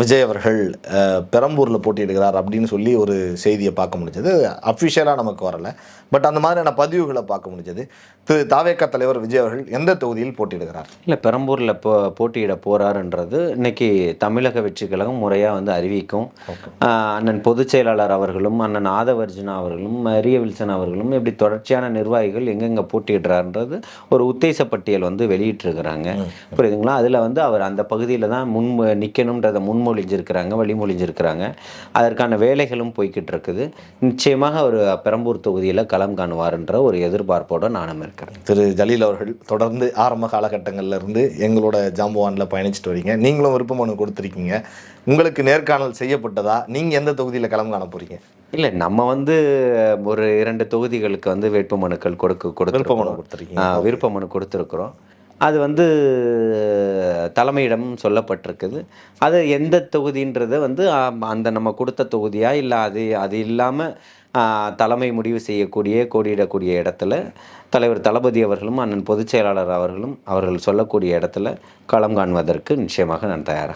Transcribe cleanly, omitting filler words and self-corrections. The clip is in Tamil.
விஜய் அவர்கள் பெரம்பூரில் போட்டியிடுகிறார் அப்படின்னு சொல்லி ஒரு செய்தியை பார்க்க முடிஞ்சது. அஃபிஷியலாக நமக்கு வரல. பட் அந்த மாதிரியான பதிவுகளை பார்க்க முடிஞ்சது. தாவேகா தலைவர் விஜய் அவர்கள் எந்த தொகுதியில் போட்டியிடுகிறார்? இல்லை, பெரம்பூரில் போட்டியிட போகிறாருன்றது இன்னைக்கு தமிழக வெற்றி கழகம் முறையாக வந்து அறிவிக்கும். அண்ணன் பொதுச் செயலாளர் அவர்களும் அண்ணன் ஆதவர்ஜுனா அவர்களும் மரிய வில்சன் அவர்களும் இப்படி தொடர்ச்சியான நிர்வாகிகள் எங்கெங்கே போட்டியிடுறாருன்றது ஒரு உத்தேச பட்டியல் வந்து வெளியிட்டிருக்கிறாங்க. புரியுதுங்களா? அதில் வந்து அவர் அந்த பகுதியில் தான் நிற்கணுன்றதை வழிமொழிஞ்சிருக்கிறாங்க. அதற்கான வேலைகளும் போய்கிட்டு இருக்குது. நிச்சயமாக அவர் பெரம்பூர் தொகுதியில் களம் காணுவார்ன்ற ஒரு எதிர்பார்ப்போடு நானும் இருக்கிறேன். திரு ஜலீல் அவர்கள் தொடர்ந்து ஆரம்ப காலகட்டங்கள்ல இருந்து எங்களோட ஜாம்பவானில் பயணிச்சுட்டு வரீங்க. நீங்களும் விருப்ப மனு கொடுத்துருக்கீங்க. உங்களுக்கு நேர்காணல் செய்யப்பட்டதா? நீங்கள் எந்த தொகுதியில் களம் காண போறீங்க? இல்லை, நம்ம வந்து ஒரு 2 தொகுதிகளுக்கு வந்து வேட்பு மனுக்கள் விருப்ப மனு கொடுத்துருக்குறோம். அது வந்து தலைமையிடம் சொல்லப்பட்டிருக்குது. அது எந்த தொகுதின்றதை வந்து அந்த நம்ம கொடுத்த தொகுதியா இல்லை அது இல்லாமல் தலைமை முடிவு செய்யக்கூடிய கோடியிடக்கூடிய இடத்துல தலைவர் தளபதி அவர்களும் அண்ணன் பொதுச் செயலாளர் அவர்கள் சொல்லக்கூடிய இடத்துல களம் காண்பதற்கு நிச்சயமாக நான் தயாராக